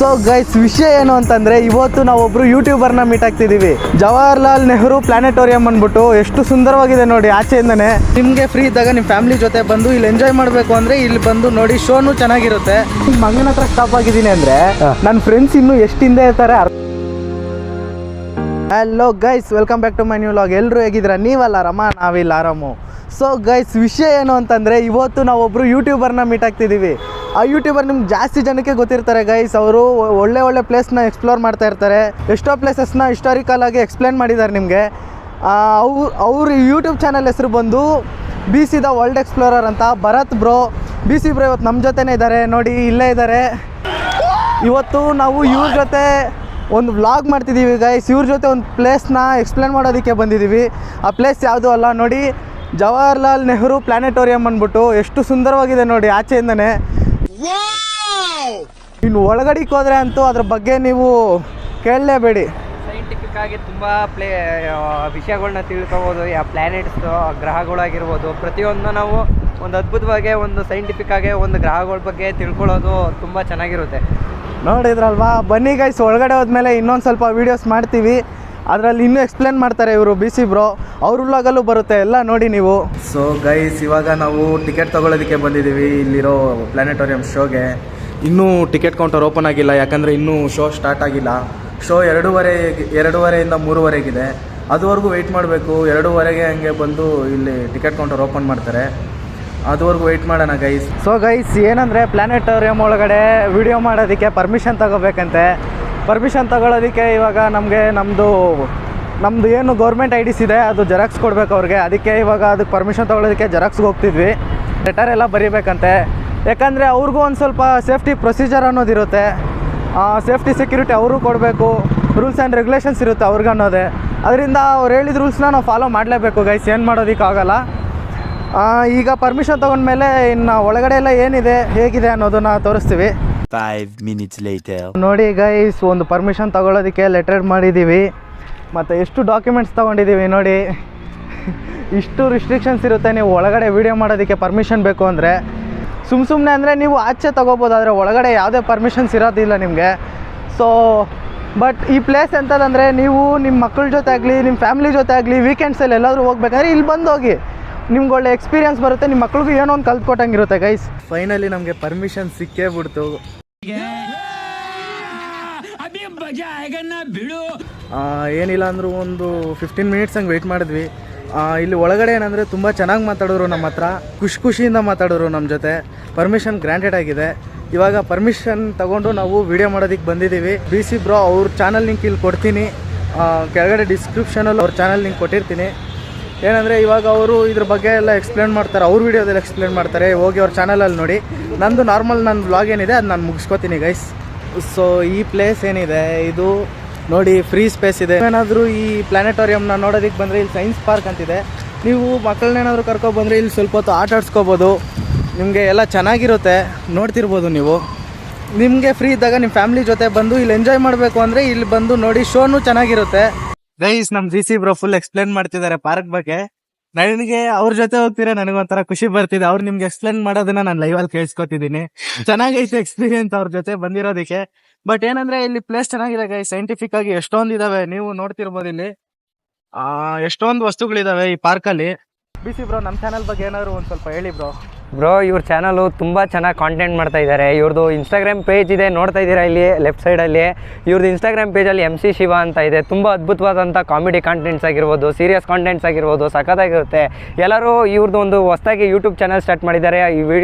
So guys, ವಿಷಯ ಏನು ಅಂತಂದರೆ ಇವತ್ತು ನಾವೊಬ್ಬರು ಯೂಟ್ಯೂಬರ್ನ ಮೀಟ್ ಆಗ್ತಿದ್ದೀವಿ. ಜವಾಹರ್ಲಾಲ್ ನೆಹರು ಪ್ಲಾನೆಟೋರಿಯಂ ಅಂದ್ಬಿಟ್ಟು ಎಷ್ಟು ಸುಂದರವಾಗಿದೆ ನೋಡಿ ಆಚೆಯಿಂದನೇ. ನಿಮಗೆ ಫ್ರೀ ಇದ್ದಾಗ ನಿಮ್ಮ ಫ್ಯಾಮಿಲಿ ಜೊತೆ ಬಂದು ಇಲ್ಲಿ ಎಂಜಾಯ್ ಮಾಡಬೇಕು ಅಂದರೆ ಇಲ್ಲಿ ಬಂದು ನೋಡಿ, ಶೋನು ಚೆನ್ನಾಗಿರುತ್ತೆ. ಮಂಗನ ಹತ್ರ ಸ್ಟಾಪ್ ಆಗಿದ್ದೀನಿ ಅಂದರೆ ನನ್ನ ಫ್ರೆಂಡ್ಸ್ ಇನ್ನೂ ಎಷ್ಟು ಹಿಂದೆ ಇರ್ತಾರೆ. Hello guys, welcome back to my new vlog. ಎಲ್ಲರೂ ಹೇಗಿದ್ದೀರಾ? ನೀವಲ್ಲ ರಮ, ನಾವಿಲ್ಲ ಆರಾಮು. ಸೊ ಗೈಸ್, ವಿಷಯ ಏನು ಅಂತಂದರೆ ಇವತ್ತು ನಾವೊಬ್ಬರು ಯೂಟ್ಯೂಬರ್ನ ಮೀಟ್ ಆಗ್ತಿದ್ದೀವಿ. ಆ ಯೂಟ್ಯೂಬರ್ ನಿಮ್ಗೆ ಜಾಸ್ತಿ ಜನಕ್ಕೆ ಗೊತ್ತಿರ್ತಾರೆ ಗೈಸ್. ಅವರು ಒಳ್ಳೆ ಪ್ಲೇಸ್ನ ಎಕ್ಸ್ಪ್ಲೋರ್ ಮಾಡ್ತಾ ಇರ್ತಾರೆ. ಎಷ್ಟೋ ಪ್ಲೇಸಸ್ನ ಹಿಸ್ಟಾರಿಕಲ್ ಆಗಿ ಎಕ್ಸ್ಪ್ಲೇನ್ ಮಾಡಿದ್ದಾರೆ ನಿಮಗೆ. ಅವ್ರ ಯೂಟ್ಯೂಬ್ ಚಾನಲ್ ಹೆಸರು ಬಂದು BC ದ ವರ್ಲ್ಡ್ ಎಕ್ಸ್ಪ್ಲೋರರ್ ಅಂತ. ಭರತ್ ಬ್ರೋ, BC ಬ್ರೋ ಇವತ್ತು ನಮ್ಮ ಜೊತೆನೇ ಇದ್ದಾರೆ ನೋಡಿ, ಇಲ್ಲೇ ಇದ್ದಾರೆ. ಇವತ್ತು ನಾವು ಇವ್ರ ಜೊತೆ ಒಂದು ವ್ಲಾಗ್ ಮಾಡ್ತಿದ್ದೀವಿ ಗೈಸ್. ಇವ್ರ ಜೊತೆ ಒಂದು ಪ್ಲೇಸ್ನ ಎಕ್ಸ್ಪ್ಲೇನ್ ಮಾಡೋದಕ್ಕೆ ಬಂದಿದ್ದೀವಿ. ಆ ಪ್ಲೇಸ್ ಯಾವುದೂ ಅಲ್ಲ ನೋಡಿ, ಜವಾಹರ್ಲಾಲ್ ನೆಹರು ಪ್ಲಾನೆಟೋರಿಯಂ ಅಂದ್ಬಿಟ್ಟು ಎಷ್ಟು ಸುಂದರವಾಗಿದೆ ನೋಡಿ ಆಚೆಯಿಂದನೇ. ಇನ್ನು ಒಳಗಡೆಗೆ ಹೋದರೆ ಅಂತೂ ಅದ್ರ ಬಗ್ಗೆ ನೀವು ಕೇಳಲೇಬೇಡಿ. ಸೈಂಟಿಫಿಕ್ ಆಗಿ ತುಂಬ ವಿಷಯಗಳನ್ನ ತಿಳ್ಕೊಬೋದು. ಆ ಪ್ಲ್ಯಾನೆಟ್ಸು, ಗ್ರಹಗಳಾಗಿರ್ಬೋದು, ಪ್ರತಿಯೊಂದನ್ನ ನಾವು ಒಂದು ಅದ್ಭುತವಾಗಿ ಒಂದು ಸೈಂಟಿಫಿಕ್ ಆಗಿ ಒಂದು ಗ್ರಹಗಳ ಬಗ್ಗೆ ತಿಳ್ಕೊಳ್ಳೋದು ತುಂಬ ಚೆನ್ನಾಗಿರುತ್ತೆ. ನೋಡಿದ್ರಲ್ವಾ? ಬನ್ನಿ ಗೈಸ್, ಒಳಗಡೆ ಹೋದ್ಮೇಲೆ ಇನ್ನೊಂದು ಸ್ವಲ್ಪ ವೀಡಿಯೋಸ್ ಮಾಡ್ತೀವಿ. ಅದರಲ್ಲಿ ಇನ್ನೂ ಎಕ್ಸ್ಪ್ಲೇನ್ ಮಾಡ್ತಾರೆ ಇವರು BC ಬ್ರೋ. ಅವ್ರ ವ್ಲಾಗಲ್ಲೂ ಬರುತ್ತೆ, ಎಲ್ಲ ನೋಡಿ ನೀವು. ಸೊ ಗೈಸ್, ಇವಾಗ ನಾವು ಟಿಕೆಟ್ ತೊಗೊಳೋದಕ್ಕೆ ಬಂದಿದ್ದೀವಿ ಇಲ್ಲಿರೋ ಪ್ಲಾನೆಟೋರಿಯಂ ಶೋಗೆ. ಇನ್ನೂ ಟಿಕೆಟ್ ಕೌಂಟರ್ ಓಪನ್ ಆಗಿಲ್ಲ, ಯಾಕಂದರೆ ಇನ್ನೂ ಶೋ ಸ್ಟಾರ್ಟ್ ಆಗಿಲ್ಲ. ಶೋ 2:30ಇಂದ 3:00 ಅದುವರೆಗೂ ವೆಯ್ಟ್ ಮಾಡಬೇಕು. 2:30 ಹಂಗೆ ಬಂದು ಇಲ್ಲಿ ಟಿಕೆಟ್ ಕೌಂಟರ್ ಓಪನ್ ಮಾಡ್ತಾರೆ. ಅದುವರೆಗೂ ವೆಯ್ಟ್ ಮಾಡೋಣ ಗೈಸ್. ಸೊ ಗೈಸ್, ಏನಂದರೆ ಪ್ಲಾನೆಟೋರಿಯಂ ಒಳಗಡೆ ವಿಡಿಯೋ ಮಾಡೋದಕ್ಕೆ ಪರ್ಮಿಷನ್ ತಗೋಬೇಕಂತೆ. ಪರ್ಮಿಷನ್ ತಗೊಳ್ಳೋದಕ್ಕೆ ಇವಾಗ ನಮಗೆ ನಮ್ಮದು ಏನು ಗೌರ್ಮೆಂಟ್ IDs ಇದೆ ಅದು ಜೆರಾಕ್ಸ್ ಕೊಡಬೇಕು ಅವ್ರಿಗೆ. ಅದಕ್ಕೆ ಇವಾಗ ಅದಕ್ಕೆ ಪರ್ಮಿಷನ್ ತೊಗೊಳೋದಕ್ಕೆ ಜೆರಾಕ್ಸ್ಗೆ ಹೋಗ್ತಿದ್ವಿ. ಲೆಟರ್ ಎಲ್ಲ ಬರೀಬೇಕಂತೆ, ಯಾಕಂದರೆ ಅವ್ರಿಗೂ ಒಂದು ಸ್ವಲ್ಪ ಸೇಫ್ಟಿ ಪ್ರೊಸೀಜರ್ ಅನ್ನೋದಿರುತ್ತೆ. ಸೇಫ್ಟಿ ಸೆಕ್ಯೂರಿಟಿ ಅವರು ಕೊಡಬೇಕು, ರೂಲ್ಸ್ ಆ್ಯಂಡ್ ರೆಗ್ಯುಲೇಷನ್ಸ್ ಇರುತ್ತೆ ಅವ್ರಿಗೆ ಅನ್ನೋದೇ. ಅದರಿಂದ ಅವ್ರು ಹೇಳಿದ ರೂಲ್ಸ್ನ ನಾವು ಫಾಲೋ ಮಾಡಲೇಬೇಕು ಗೈಸ್, ಏನು ಮಾಡೋದಕ್ಕಾಗಲ್ಲ. ಈಗ ಪರ್ಮಿಷನ್ ತೊಗೊಂಡ್ಮೇಲೆ ಇನ್ನು ಒಳಗಡೆ ಎಲ್ಲ ಏನಿದೆ ಹೇಗಿದೆ ಅನ್ನೋದನ್ನ ತೋರಿಸ್ತೀವಿ. 5 minutes later. ನೋಡಿ ಗೈಸ್, ಒಂದು ಪರ್ಮಿಷನ್ ತೊಗೊಳೋದಕ್ಕೆ ಲೆಟರ್ ಮಾಡಿದ್ದೀವಿ. ಮತ್ತು ಎಷ್ಟು ಡಾಕ್ಯುಮೆಂಟ್ಸ್ ತೊಗೊಂಡಿದ್ದೀವಿ ನೋಡಿ. ಇಷ್ಟು ರಿಸ್ಟ್ರಿಕ್ಷನ್ಸ್ ಇರುತ್ತೆ ನೀವು ಒಳಗಡೆ ವೀಡಿಯೋ ಮಾಡೋದಕ್ಕೆ ಪರ್ಮಿಷನ್ ಬೇಕು ಅಂದರೆ. ಸುಮ್ಮನೆ ಅಂದರೆ ನೀವು ಆಚೆ ತೊಗೋಬೋದು, ಆದರೆ ಒಳಗಡೆ ಯಾವುದೇ ಪರ್ಮಿಷನ್ಸ್ ಇರೋದಿಲ್ಲ ನಿಮಗೆ. ಸೊ ಬಟ್ ಈ ಪ್ಲೇಸ್ ಎಂಥದಂದರೆ, ನೀವು ನಿಮ್ಮ ಮಕ್ಕಳ ಜೊತೆ ಆಗಲಿ, ನಿಮ್ಮ ಫ್ಯಾಮಿಲಿ ಜೊತೆ ಆಗಲಿ ವೀಕೆಂಡ್ಸಲ್ಲಿ ಎಲ್ಲಾದರೂ ಹೋಗ್ಬೇಕಾದ್ರೆ ಇಲ್ಲಿ ಬಂದು ಹೋಗಿ, ನಿಮ್ಗೆ ಒಳ್ಳೆ ಎಕ್ಸ್ಪೀರಿಯನ್ಸ್ ಬರುತ್ತೆ. ನಿಮ್ಮ ಮಕ್ಳಿಗೂ ಏನೋ ಒಂದು ಕಲ್ತ್ಕೊಟ್ಟಂಗಿರುತ್ತೆ ಗೈಸ್. ಫೈನಲಿ ನಮಗೆ ಪರ್ಮಿಷನ್ ಸಿಕ್ಕೇ ಬಿಡ್ತು. ಏನಿಲ್ಲ ಅಂದರೂ ಒಂದು 15 ಮಿನಿಟ್ಸ್ ಹಂಗೆ ವೆಯ್ಟ್ ಮಾಡಿದ್ವಿ. ಇಲ್ಲಿ ಒಳಗಡೆ ಏನಂದರೆ ತುಂಬ ಚೆನ್ನಾಗಿ ಮಾತಾಡೋರು ನಮ್ಮ ಹತ್ರ, ಖುಷಿಯಿಂದ ಮಾತಾಡೋರು ನಮ್ಮ ಜೊತೆ. ಪರ್ಮಿಷನ್ ಗ್ರಾಂಟೆಡ್ ಆಗಿದೆ. ಇವಾಗ ಪರ್ಮಿಷನ್ ತಗೊಂಡು ನಾವು ವಿಡಿಯೋ ಮಾಡೋದಕ್ಕೆ ಬಂದಿದ್ದೀವಿ. BC ಬ್ರೋ ಅವ್ರ ಚಾನಲ್ ಲಿಂಕ್ ಇಲ್ಲಿ ಕೊಡ್ತೀನಿ, ಕೆಳಗಡೆ ಡಿಸ್ಕ್ರಿಪ್ಷನಲ್ಲಿ ಅವ್ರ ಚಾನಲ್ ಲಿಂಕ್ ಕೊಟ್ಟಿರ್ತೀನಿ. ಏನಂದರೆ ಇವಾಗ ಅವರು ಇದ್ರ ಬಗ್ಗೆ ಎಲ್ಲ ಎಕ್ಸ್ಪ್ಲೇನ್ ಮಾಡ್ತಾರೆ, ಅವ್ರ ವೀಡಿಯೋದಲ್ಲಿ ಎಕ್ಸ್ಪ್ಲೇನ್ ಮಾಡ್ತಾರೆ. ಹೋಗಿ ಅವ್ರ ಚಾನಲಲ್ಲಿ ನೋಡಿ. ನಂದು ನಾರ್ಮಲ್ ನನ್ನ ವ್ಲಾಗ್ ಏನಿದೆ ಅದು ನಾನು ಮುಗಿಸ್ಕೋತೀನಿ ಗೈಸ್. ಸೊ ಈ ಪ್ಲೇಸ್ ಏನಿದೆ ಇದು ನೋಡಿ, ಫ್ರೀ ಸ್ಪೇಸ್ ಇದೆ. ಏನಾದರೂ ಈ ಪ್ಲಾನೆಟೋರಿಯಂನ ನೋಡೋದಕ್ಕೆ ಬಂದರೆ ಇಲ್ಲಿ ಸೈನ್ಸ್ ಪಾರ್ಕ್ ಅಂತಿದೆ. ನೀವು ಮಕ್ಕಳನ್ನೇನಾದರೂ ಕರ್ಕೊಬಂದರೆ ಇಲ್ಲಿ ಸ್ವಲ್ಪ ಹೊತ್ತು ಆಟ ಆಡಿಸ್ಕೋಬೋದು. ನಿಮಗೆ ಎಲ್ಲ ಚೆನ್ನಾಗಿರುತ್ತೆ, ನೋಡ್ತಿರ್ಬೋದು ನೀವು. ನಿಮಗೆ ಫ್ರೀ ಇದ್ದಾಗ ನಿಮ್ಮ ಫ್ಯಾಮಿಲಿ ಜೊತೆ ಬಂದು ಇಲ್ಲಿ ಎಂಜಾಯ್ ಮಾಡಬೇಕು ಅಂದರೆ ಇಲ್ಲಿ ಬಂದು ನೋಡಿ, ಶೋನು ಚೆನ್ನಾಗಿರುತ್ತೆ ಗೈಸ್. ನಮ್ಮ BC ಬ್ರೋ ಫುಲ್ ಎಕ್ಸ್ಪ್ಲೇನ್ ಮಾಡ್ತಿದ್ದಾರೆ ಪಾರ್ಕ್ ಬಗ್ಗೆ. ನನಗೆ ಅವ್ರ ಜೊತೆ ಹೋಗ್ತೀರಾ ನನಗೊಂಥರ ಖುಷಿ ಬರ್ತಿದೆ. ಅವ್ರು ನಿಮ್ಗೆ ಎಕ್ಸ್ಪ್ಲೇನ್ ಮಾಡೋದನ್ನ ನಾನು ಲೈವಲ್ಲಿ ಕೇಳಿಸ್ಕೊತಿದ್ದೀನಿ. ಚೆನ್ನಾಗೈತೆ ಎಕ್ಸ್ಪೀರಿಯನ್ಸ್ ಅವ್ರ ಜೊತೆ ಬಂದಿರೋದಕ್ಕೆ. ಬಟ್ ಏನಂದ್ರೆ ಇಲ್ಲಿ ಪ್ಲೇಸ್ ಚೆನ್ನಾಗಿದೆ ಗೈಸ್. ಸೈಂಟಿಫಿಕ್ ಆಗಿ ಎಷ್ಟೊಂದು ಇದಾವೆ, ನೀವು ನೋಡ್ತಿರ್ಬೋದು. ಇಲ್ಲಿ ಎಷ್ಟೊಂದು ವಸ್ತುಗಳಿದಾವೆ ಈ ಪಾರ್ಕಲ್ಲಿ. BC ಬ್ರೋ, ನಮ್ಮ ಚಾನಲ್ ಬಗ್ಗೆ ಏನಾದ್ರು ಒಂದು ಸ್ವಲ್ಪ ಹೇಳಿ ಬ್ರೋ. ಬ್ರೋ, ಇವ್ರ ಚಾನಲು ತುಂಬ ಚೆನ್ನಾಗಿ ಕಾಂಟೆಂಟ್ ಮಾಡ್ತಾ ಇದ್ದಾರೆ. ಇವ್ರದ್ದು ಇನ್ಸ್ಟಾಗ್ರಾಮ್ ಪೇಜ್ ಇದೆ, ನೋಡ್ತಾ ಇದ್ದೀರಾ ಇಲ್ಲಿ ಲೆಫ್ಟ್ ಸೈಡಲ್ಲಿ. ಇವ್ರದ್ದು ಇನ್ಸ್ಟಾಗ್ರಾಮ್ ಪೇಜಲ್ಲಿ MC ಶಿವ ಅಂತ ಇದೆ. ತುಂಬ ಅದ್ಭುತವಾದಂಥ ಕಾಮಿಡಿ ಕಾಂಟೆಂಟ್ಸ್ ಆಗಿರ್ಬೋದು, ಸೀರಿಯಸ್ ಕಾಂಟೆಂಟ್ಸ್ ಆಗಿರ್ಬೋದು, ಸಖತ್ತಾಗಿರುತ್ತೆ. ಎಲ್ಲರೂ ಇವ್ರದ್ದು ಒಂದು ಹೊಸದಾಗಿ ಯೂಟ್ಯೂಬ್ ಚಾನಲ್ ಸ್ಟಾರ್ಟ್ ಮಾಡಿದ್ದಾರೆ.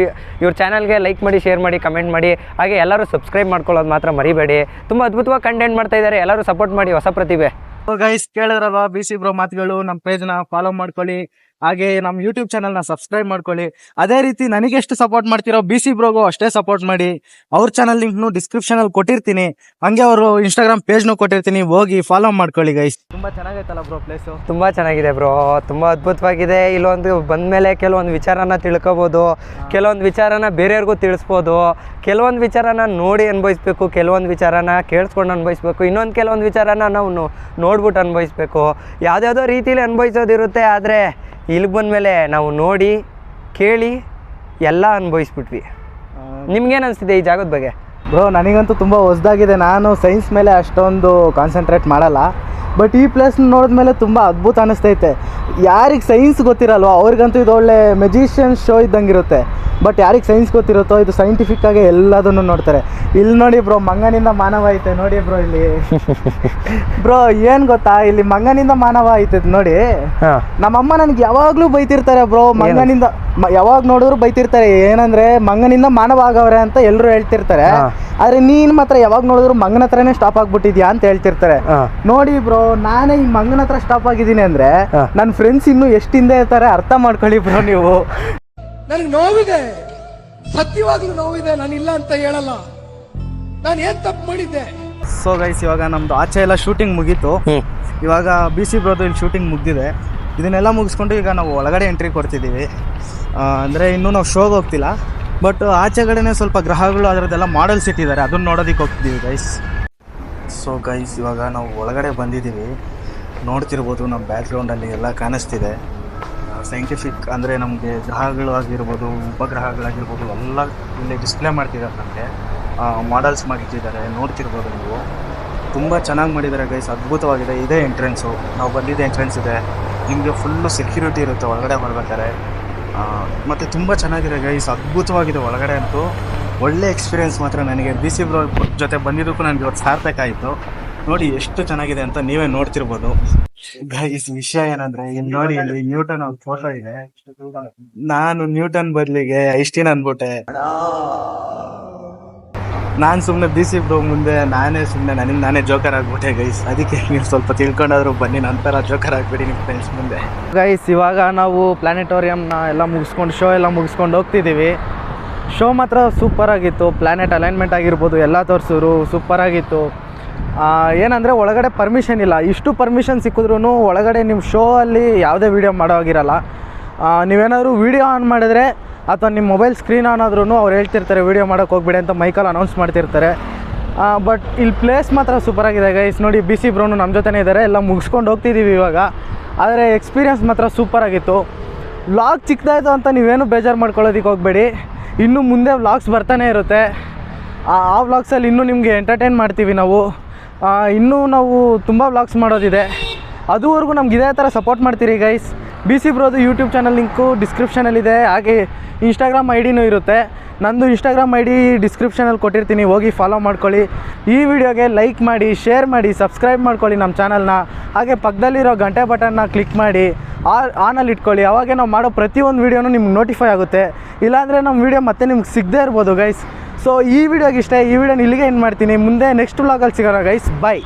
ಇವ್ರ ಚಾನಲ್ಗೆ ಲೈಕ್ ಮಾಡಿ, ಶೇರ್ ಮಾಡಿ, ಕಮೆಂಟ್ ಮಾಡಿ. ಹಾಗೆ ಎಲ್ಲರೂ ಸಬ್ಸ್ಕ್ರೈಬ್ ಮಾಡ್ಕೊಳ್ಳೋದು ಮಾತ್ರ ಮರಿಬೇಡಿ. ತುಂಬ ಅದ್ಭುತವಾಗಿ ಕಂಟೆಂಟ್ ಮಾಡ್ತಾ ಇದ್ದಾರೆ. ಎಲ್ಲರೂ ಸಪೋರ್ಟ್ ಮಾಡಿ, ಹೊಸ ಪ್ರತಿಭೆ. ಗೈಸ್, ಕೇಳಿದ್ರಲ್ವಾ BC ಬ್ರೋ ಮಾತುಗಳು. ನಮ್ಮ ಪೇಜ್ನ ಫಾಲೋ ಮಾಡ್ಕೊಳ್ಳಿ, ಹಾಗೆ ನಮ್ಮ ಯೂಟ್ಯೂಬ್ ಚಾನಲ್ನ ಸಬ್ಸ್ಕ್ರೈಬ್ ಮಾಡ್ಕೊಳ್ಳಿ. ಅದೇ ರೀತಿ ನನಗೆ ಎಷ್ಟು ಸಪೋರ್ಟ್ ಮಾಡ್ತಿರೋ BC ಬ್ರೋಗೂ ಅಷ್ಟೇ ಸಪೋರ್ಟ್ ಮಾಡಿ. ಅವ್ರ ಚಾನಲ್ ಲಿಂಕ್ನು ಡಿಸ್ಕ್ರಿಪ್ಷನಲ್ಲಿ ಕೊಟ್ಟಿರ್ತೀನಿ, ಹಂಗೆ ಅವರು ಇನ್ಸ್ಟಾಗ್ರಾಮ್ ಪೇಜ್ನು ಕೊಟ್ಟಿರ್ತೀನಿ, ಹೋಗಿ ಫಾಲೋ ಮಾಡ್ಕೊಳ್ಳಿ ಗೈಸ್. ತುಂಬ ಚೆನ್ನಾಗೈತಲ್ಲ ಬ್ರೋ ಪ್ಲೇಸು? ತುಂಬ ಚೆನ್ನಾಗಿದೆ ಬ್ರೋ, ತುಂಬ ಅದ್ಭುತವಾಗಿದೆ. ಇಲ್ಲೊಂದು ಬಂದಮೇಲೆ ಕೆಲವೊಂದು ವಿಚಾರನ ತಿಳ್ಕೊಬೋದು, ಕೆಲವೊಂದು ವಿಚಾರನ ಬೇರೆಯವ್ರಿಗೂ ತಿಳಿಸ್ಬೋದು. ಕೆಲವೊಂದು ವಿಚಾರನ ನೋಡಿ ಅನುಭವಿಸ್ಬೇಕು, ಕೆಲವೊಂದು ವಿಚಾರನ ಕೇಳಿಸ್ಕೊಂಡು ಅನುಭವಿಸ್ಬೇಕು, ಇನ್ನೊಂದು ಕೆಲವೊಂದು ವಿಚಾರನ ನಾವು ನೋಡ್ಬಿಟ್ಟು ಅನುಭವಿಸ್ಬೇಕು. ಯಾವುದ್ಯಾವುದೋ ರೀತಿಯಲ್ಲಿ ಅನುಭವಿಸೋದಿರುತ್ತೆ. ಆದರೆ ಇಲ್ಲಿಗೆ ಬಂದಮೇಲೆ ನಾವು ನೋಡಿ ಕೇಳಿ ಎಲ್ಲ ಅನುಭವಿಸ್ಬಿಟ್ವಿ. ನಿಮ್ಗೇನು ಅನಿಸ್ತಿದೆ ಈ ಜಾಗದ ಬಗ್ಗೆ? ಬ್ರೋ ನನಗಂತೂ ತುಂಬ ಹೊಸ್ದಾಗಿದೆ. ನಾನು ಸೈನ್ಸ್ ಮೇಲೆ ಅಷ್ಟೊಂದು ಕಾನ್ಸಂಟ್ರೇಟ್ ಮಾಡಲ್ಲ, ಬಟ್ ಈ ಪ್ಲೇಸ್ ನೋಡಿದ್ಮೇಲೆ ತುಂಬ ಅದ್ಭುತ ಅನ್ನಿಸ್ತೈತೆ. ಯಾರಿಗೆ ಸೈನ್ಸ್ ಗೊತ್ತಿರಲ್ವೋ ಅವ್ರಿಗಂತೂ ಇದು ಒಳ್ಳೆ ಮೆಜಿಷಿಯನ್ ಶೋ ಇದ್ದಂಗೆ ಇರುತ್ತೆ. ಬಟ್ ಯಾರಿಗೆ ಸೈನ್ಸ್ ಗೊತ್ತಿರುತ್ತೋ ಇದು ಸೈಂಟಿಫಿಕ್ಕಾಗಿ ಎಲ್ಲದನ್ನು ನೋಡ್ತಾರೆ. ಇಲ್ಲಿ ನೋಡಿ ಬ್ರೋ, ಮಂಗನಿಂದ ಮಾನವ ಐತೆ ನೋಡಿ ಬ್ರೋ. ಇಲ್ಲಿ ಬ್ರೋ ಏನು ಗೊತ್ತಾ, ಇಲ್ಲಿ ಮಂಗನಿಂದ ಮಾನವ ಐತೆ ನೋಡಿ. ನಮ್ಮಮ್ಮ ನನಗೆ ಯಾವಾಗಲೂ ಬೈತಿರ್ತಾರೆ ಬ್ರೋ, ಮಂಗನಿಂದ ಯಾವಾಗ ನೋಡಿದ್ರು ಬೈತಿರ್ತಾರೆ. ಏನಂದರೆ ಮಂಗನಿಂದ ಮಾನವ ಆಗವ್ರೆ ಅಂತ ಎಲ್ಲರೂ ಹೇಳ್ತಿರ್ತಾರೆ. ಆದರೆ ನೀನು ಮಾತ್ರ ಯಾವಾಗ ನೋಡಿದ್ರು ಮಂಗನ ಹತ್ರನೇ ಸ್ಟಾಪ್ ಆಗ್ಬಿಟ್ಟಿದ್ಯಾ ಅಂತ ಹೇಳ್ತಿರ್ತಾರೆ. ನೋಡಿ ಬ್ರೋ, ನಾನೇ ಈ ಮಂಗನ ಹತ್ರ ಸ್ಟಾಪ್ ಆಗಿದ್ದೀನಿ ಅಂದರೆ ನನ್ನ ಫ್ರೆಂಡ್ಸ್ ಇನ್ನೂ ಎಷ್ಟು ಹಿಂದೆ ಇರ್ತಾರೆ ಅರ್ಥ ಮಾಡ್ಕೊಳ್ಳಿ ಬ್ರೋ ನೀವು. ನನಗೆ ನೋವಿದೆ, ಸತ್ಯವಾಗ್ಲೂ ನೋವಿದೆ, ನಾನಿಲ್ಲ ಅಂತ ಹೇಳಲ್ಲ. ನಾನು ಏನ್ ತಪ್ಪು ಮಾಡಿದ್ದೆ? ಸೊ ಗೈಸ್, ಇವಾಗ ನಮ್ದು ಆಚೆ ಎಲ್ಲ ಶೂಟಿಂಗ್ ಮುಗೀತು. ಇವಾಗ BC ಬ್ರೋದು ಇಲ್ಲಿ ಶೂಟಿಂಗ್ ಮುಗ್ದಿದೆ. ಇದನ್ನೆಲ್ಲ ಮುಗಿಸ್ಕೊಂಡು ಈಗ ನಾವು ಒಳಗಡೆ ಎಂಟ್ರಿ ಕೊಡ್ತಿದ್ದೀವಿ. ಅಂದರೆ ಇನ್ನೂ ನಾವು ಶೋಗೆ ಹೋಗ್ತಿಲ್ಲ, ಬಟ್ ಆಚೆಗಡೆನೇ ಸ್ವಲ್ಪ ಗ್ರಹಗಳು ಅದರದ್ದೆಲ್ಲ ಮಾಡೆಲ್ಸ್ ಇಟ್ಟಿದ್ದಾರೆ, ಅದನ್ನ ನೋಡೋದಕ್ಕೆ ಹೋಗ್ತಿದ್ದೀವಿ ಗೈಸ್. ಸೊ ಗೈಸ್, ಇವಾಗ ನಾವು ಒಳಗಡೆ ಬಂದಿದ್ದೀವಿ. ನೋಡ್ತಿರ್ಬೋದು ನಮ್ಮ ಬ್ಯಾಕ್ಗ್ರೌಂಡಲ್ಲಿ ಎಲ್ಲ ಕಾಣಿಸ್ತಿದೆ. ಸೈಂಟಿಫಿಕ್ ಅಂದರೆ ನಮಗೆ ಗ್ರಹಗಳು ಆಗಿರ್ಬೋದು, ಉಪಗ್ರಹಗಳಾಗಿರ್ಬೋದು ಎಲ್ಲ ಇಲ್ಲಿ ಡಿಸ್ಪ್ಲೇ ಮಾಡ್ತಿದ್ದಾರೆ. ನಮಗೆ ಮಾಡೆಲ್ಸ್ ಮಾಡಿಟ್ಟಿದ್ದಾರೆ, ನೋಡ್ತಿರ್ಬೋದು ನೀವು. ತುಂಬ ಚೆನ್ನಾಗಿ ಮಾಡಿದ್ದಾರೆ ಗೈಸ್, ಅದ್ಭುತವಾಗಿದೆ. ಇದೇ ಎಂಟ್ರೆನ್ಸು, ನಾವು ಬಂದಿದ್ದ ಎಂಟ್ರೆನ್ಸ್ ಇದೆ. ನಿಮಗೆ ಫುಲ್ಲು ಸೆಕ್ಯೂರಿಟಿ ಇರುತ್ತೆ ಒಳಗಡೆ ಬರ್ಬೇಕಾದ್ರೆ. ಮತ್ತು ತುಂಬ ಚೆನ್ನಾಗಿದೆ ಗೈಸ್, ಅದ್ಭುತವಾಗಿದೆ ಒಳಗಡೆ ಅಂತೂ. ಒಳ್ಳೆ ಎಕ್ಸ್ಪೀರಿಯೆನ್ಸ್ ಮಾತ್ರ ನನಗೆ. BC ಬ್ರೋ ಜೊತೆ ಬಂದಿದ್ದಕ್ಕೂ ನನಗೆ ಇವತ್ತು ಸಾರ್ಥಕ ಆಯಿತು. ನೋಡಿ ಎಷ್ಟು ಚೆನ್ನಾಗಿದೆ ಅಂತ ನೀವೇ ನೋಡ್ತಿರ್ಬೋದು ಗೈಸ್. ವಿಷಯ ಏನಂದ್ರೆ, ಇಲ್ಲಿ ನೋಡಿ, ಇಲ್ಲಿ ನ್ಯೂಟನ್ ಅವ್ರ ಫೋಟೋ ಇದೆ. ನಾನು ನ್ಯೂಟನ್ ಬದಲಿಗೆ ಐನ್ಸ್ಟೀನ್ ಅನ್ಬಿಟ್ಟೆ. ನಾನು ಸುಮ್ಮನೆ BC ಬ್ರೋ ಮುಂದೆ ನನಗೆ ನಾನೇ ಜೋಕರ್ ಆಗ್ಬಿಟ್ಟೆ ಗೈಸ್. ಅದಕ್ಕೆ ನೀವು ಸ್ವಲ್ಪ ತಿಳ್ಕೊಂಡಾದ್ರು ಬನ್ನಿ, ನಂತರ ಜೋಕರ್ ಆಗ್ಬೇಡಿ ನಿಮ್ಮ ಫ್ರೆಂಡ್ಸ್ ಮುಂದೆ. ಗೈಸ್, ಇವಾಗ ನಾವು ಪ್ಲಾನೆಟೋರಿಯಂನ ಎಲ್ಲ ಮುಗಿಸ್ಕೊಂಡು ಶೋ ಎಲ್ಲ ಮುಗಿಸ್ಕೊಂಡು ಹೋಗ್ತಿದ್ದೀವಿ. ಶೋ ಮಾತ್ರ ಸೂಪರಾಗಿತ್ತು. ಪ್ಲಾನೆಟ್ ಅಲೈನ್ಮೆಂಟ್ ಆಗಿರ್ಬೋದು ಎಲ್ಲ ತೋರಿಸಿದ್ರು, ಸೂಪರಾಗಿತ್ತು. ಏನಂದರೆ ಒಳಗಡೆ ಪರ್ಮಿಷನ್ ಇಲ್ಲ. ಇಷ್ಟು ಪರ್ಮಿಷನ್ ಸಿಕ್ಕಿದ್ರೂ ಒಳಗಡೆ ನಿಮ್ಮ ಶೋ ಅಲ್ಲಿ ಯಾವುದೇ ವೀಡಿಯೋ ಮಾಡೋ ಆಗಿರಲ್ಲ. ನೀವೇನಾದರೂ ವೀಡಿಯೋ ಆನ್ ಮಾಡಿದ್ರೆ ಅಥವಾ ನಿಮ್ಮ ಮೊಬೈಲ್ ಸ್ಕ್ರೀನ್ ಆನ್ ಆದ್ರೂ ಅವ್ರು ಹೇಳ್ತಿರ್ತಾರೆ ವೀಡಿಯೋ ಮಾಡೋಕ್ಕೆ ಹೋಗ್ಬೇಡಿ ಅಂತ ಮೈಕಲ್ಲಿ ಅನೌನ್ಸ್ ಮಾಡ್ತಿರ್ತಾರೆ. ಬಟ್ ಇಲ್ಲಿ ಪ್ಲೇಸ್ ಮಾತ್ರ ಸೂಪರಾಗಿದೆ ಗೈಸ್. ನೋಡಿ BC ಬ್ರೋನು ನಮ್ಮ ಜೊತೆನೇ ಇದ್ದಾರೆ. ಎಲ್ಲ ಮುಗಿಸ್ಕೊಂಡು ಹೋಗ್ತಿದ್ದೀವಿ ಇವಾಗ. ಆದರೆ ಎಕ್ಸ್ಪೀರಿಯನ್ಸ್ ಮಾತ್ರ ಸೂಪರಾಗಿತ್ತು. ವ್ಲಾಗ್ ಚಿಕ್ಕದಾಯಿತು ಅಂತ ನೀವೇನು ಬೇಜಾರು ಮಾಡ್ಕೊಳ್ಳೋದಕ್ಕೆ ಹೋಗಬೇಡಿ. ಇನ್ನೂ ಮುಂದೆ ವ್ಲಾಗ್ಸ್ ಬರ್ತಾನೆ ಇರುತ್ತೆ. ಆ ವ್ಲಾಗ್ಸಲ್ಲಿ ಇನ್ನೂ ನಿಮಗೆ ಎಂಟರ್ಟೈನ್ ಮಾಡ್ತೀವಿ ನಾವು. ಇನ್ನೂ ನಾವು ತುಂಬ ವ್ಲಾಗ್ಸ್ ಮಾಡೋದಿದೆ. ಅದುವರೆಗೂ ನಮ್ಗೆ ಇದೇ ಥರ ಸಪೋರ್ಟ್ ಮಾಡ್ತೀರಿ ಗೈಸ್. BC ಬ್ರೋದು ಯೂಟ್ಯೂಬ್ ಚಾನಲ್ ಲಿಂಕು ಡಿಸ್ಕ್ರಿಪ್ಷನಲ್ಲಿದೆ. ಹಾಗೆ ಇನ್ಸ್ಟಾಗ್ರಾಮ್ ID ಇರುತ್ತೆ. ನಂದು ಇನ್ಸ್ಟಾಗ್ರಾಮ್ ID ಡಿಸ್ಕ್ರಿಪ್ಷನಲ್ಲಿ ಕೊಟ್ಟಿರ್ತೀನಿ, ಹೋಗಿ ಫಾಲೋ ಮಾಡ್ಕೊಳ್ಳಿ. ಈ ವಿಡಿಯೋಗೆ ಲೈಕ್ ಮಾಡಿ, ಶೇರ್ ಮಾಡಿ, ಸಬ್ಸ್ಕ್ರೈಬ್ ಮಾಡ್ಕೊಳ್ಳಿ ನಮ್ಮ ಚಾನಲ್ನ. ಹಾಗೆ ಪಕ್ಕದಲ್ಲಿರೋ ಗಂಟೆ ಬಟನ್ನ ಕ್ಲಿಕ್ ಮಾಡಿ ಆನಲ್ಲಿ ಇಟ್ಕೊಳ್ಳಿ. ಅವಾಗೆ ನಾವು ಮಾಡೋ ಪ್ರತಿಯೊಂದು ವೀಡಿಯೋನೂ ನಿಮ್ಗೆ ನೋಟಿಫೈ ಆಗುತ್ತೆ. ಇಲ್ಲಾಂದರೆ ನಮ್ಮ ವೀಡಿಯೋ ಮತ್ತೆ ನಿಮ್ಗೆ ಸಿಗದೇ ಇರ್ಬೋದು ಗೈಸ್. ಸೊ ಈ ವಿಡಿಯೋಗೆ ಇಷ್ಟ. ಈ ವಿಡಿಯೋನ ಇಲ್ಲಿಗೆ ಏನು ಮಾಡ್ತೀನಿ. ಮುಂದೆ ನೆಕ್ಸ್ಟ್ ವ್ಲಾಗಲ್ಲಿ ಸಿಗೋಣ ಗೈಸ್. ಬಾಯ್.